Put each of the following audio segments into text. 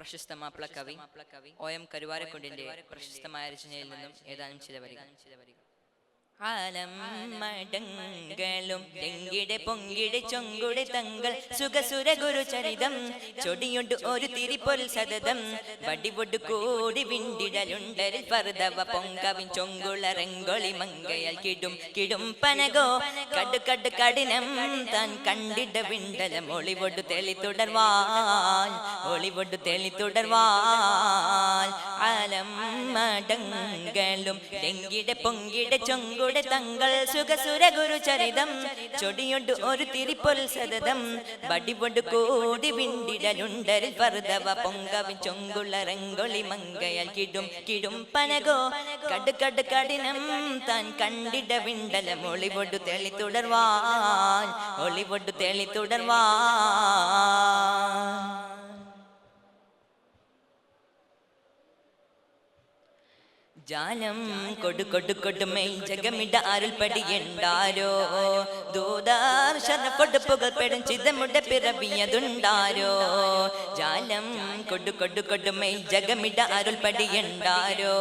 പ്രശസ്ത മാപ്പിള കവി OM കരുവാരക്കുണ്ടിന്റെ പ്രശസ്തമായ രചനയിൽ നിന്നും ഏതാനും ചില വരികൾ. ആലമ്മടങ്ങളും തെങ്കിടെ പൊങ്കിടെ ചൊങ്കുടെ തങ്ങൾ സുഖസുര ഗുരു ചരിതം ചൊടിയൊണ്ട് ഒരു തിരിപ്പൊൽ സതതം വടിവൊട് കൂടി വിണ്ടിടലുണ്ടരിൽ പർദവ പൊങ്കവിൻ ചൊങ്കുളറെങ്കൊളി മങ്കയാൽ കിടും പനകോ കട് കടിനം താൻ കണ്ടിട വിണ്ടലം ഒളിവൊട് തെളി തുടർവാൽ ആലമ്മടങ്ങളും തെങ്കിടെ പൊങ്കിടെ ചൊങ്കുടെ തങ്ങൾ സുഖസുര ഗുരു ചരിതം ചൊടിയൊണ്ട് ഒരു തിരിപ്പൊൽ സതതം വടിവൊട് കൂടി വിണ്ടിടലുണ്ടരിൽ പർദവ പൊങ്കവിൻ ചൊങ്കുളറെങ്കൊളി മങ്കയാൽ കിടും പനകോ കട് കടിനം താൻ കണ്ടിട വിണ്ടലം ഒളിവൊട് തെളി തുടർവാൻ ജാലം കൊടുമേൽ ജഗമിട അരുൾപടിയുണ്ടാരോ ദൂതാർ ശരഫൊട് പുകൾപ്പെടും ചിതമുട പിറവിയതുണ്ടാരോ ജാലം കൊടുമേൽ ജഗമിട അരുൾപടിയുണ്ടാരോ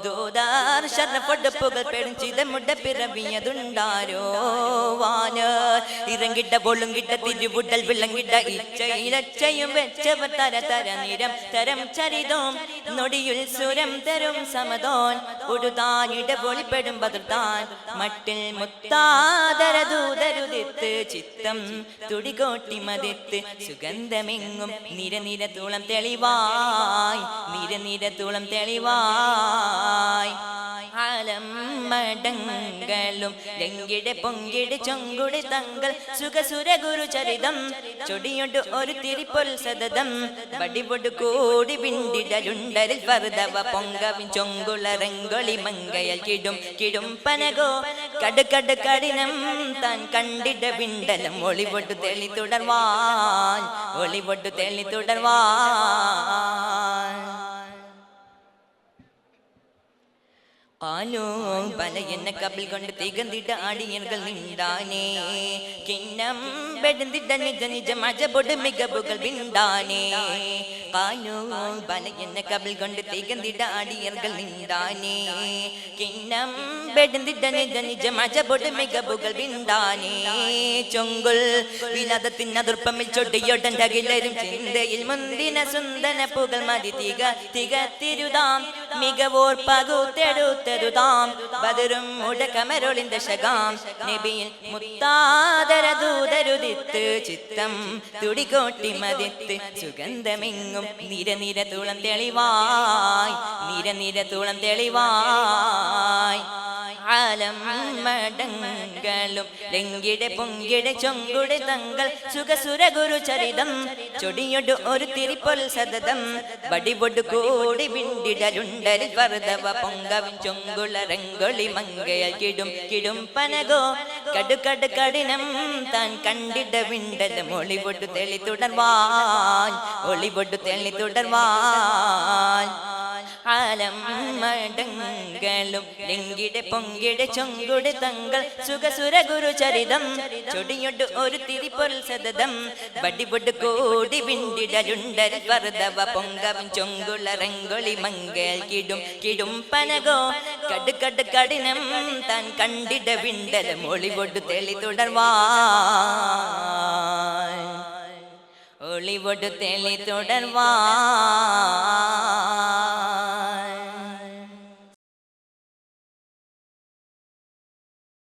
ദൂതാർ ശരഫൊട് പുകൾപ്പെടും ചിതമുട പിറവിയതുണ്ടാരോ വാന ഇറങ്ങിട്ട പൊളുങ്കിട്ട തിരുവുടൽ വിളങ്ങിട്ട ഇച്ചയിലച്ചയും വെച്ചവർ തര നിരം തരം ചരിതോം നൊടിയുൽ സുരം തരും സമതോൻ ഉടുതാനിട പൊളിപ്പെടും ബദർത്താൻ മട്ടിൽ മുത്താദരദൂതരുതിത്ത് ചിത്തം തുടികോട്ടി മതിത്ത് സുഗന്ധമെങ്ങും നിര തൂളം തെളിവായി ആലമ്മടങ്ങളും ലങ്കിടെ പൊങ്കിടെ ചൊങ്കുടെ തങ്ങൾ സുഖസുര ഗുരു ചരിതം ചൊടിയൊണ്ട് ഒരു തിരിപ്പൊൽ സതതം വടിവൊട് കൂടി വിണ്ടിടലുണ്ടരിൽ പർദവ പൊങ്കവിൻ ചൊങ്കുളറെങ്കൊളി മങ്കയാൽ കിടും പനകോ കട് കടിനം താൻ കണ്ടിട വിണ്ടലം ഒളിവൊട് തെളി തുടർവാൻ പാലോ പല എന്ന കപിൽ കൊണ്ട് തികന്തിട്ട ആടിയர்கள் നിണ്ടാനേ കിണ്ണം പെടുന്നിട്ട നിജ മജപൊട് മികവുകൾ വിണ്ടാനേ പാലോ പല എന്ന കപിൽ കൊണ്ട് തികന്തിട്ട ആടിയர்கள் നിണ്ടാനേ കിണ്ണം പെടുന്നിട്ട നിജ മജപൊട് മികവുകൾ വിണ്ടാനേ ചൊങ്കുൽ വിലാദത്തിനതുർപ്പമിൽ ചൊടിയൊടണ്ടകിലരും ചിന്തയിൽ മുന്തിന സുന്ദന പുകൾ മതി തികത്തിരുതാം മികവോർ പകുത്തെടുത്തരുതാം ബദറും മുടകമരുളിൻ ദശകാം നബിയിൽ മുത്താദരദൂതരുതിത്ത് ചിത്തം തുടികോട്ടി മതിത്ത് സുഗന്ധമെങ്ങും നിര തൂളം തെളിവായി ആലമ്മടങ്ങളും ലങ്കിടെ പൊങ്കിടെ ചൊങ്കുടെ തങ്ങൾ സുഖസുര ഗുരു ചരിതം ചൊടിയൊട് ഒരു തിരിപ്പൊൽ സതതം വടിവൊട് കൂടി വിണ്ടിടലുണ്ടരിൽ പർദവ പൊങ്കവിൻ ചൊങ്കുളറെങ്കൊളി മങ്കയാൽ കിടും പനകോ കട് കടിനം താൻ കണ്ടിട വിണ്ടലം ഒളിവൊട് തെളി തുടർവാൻ ആലമ്മടങ്ങളും ലങ്കിടെ പൊങ്കിടെ ചൊങ്കുടെ തങ്ങൾ സുഖസുര ഗുരു ചരിതം ചൊടിയൊട് ഒരു തിരിപ്പൊൽ സതതം വടിവൊട് കൂടി വിണ്ടിടലുണ്ടരിൽ പർദവ പൊങ്കവിൻ ചൊങ്കുളറെങ്കൊളി മങ്കയാൽ കിടും പനകോ കട് കടിനം താൻ കണ്ടിട വിണ്ടലം ഒളിവൊട് തെളി തുടർവാൻ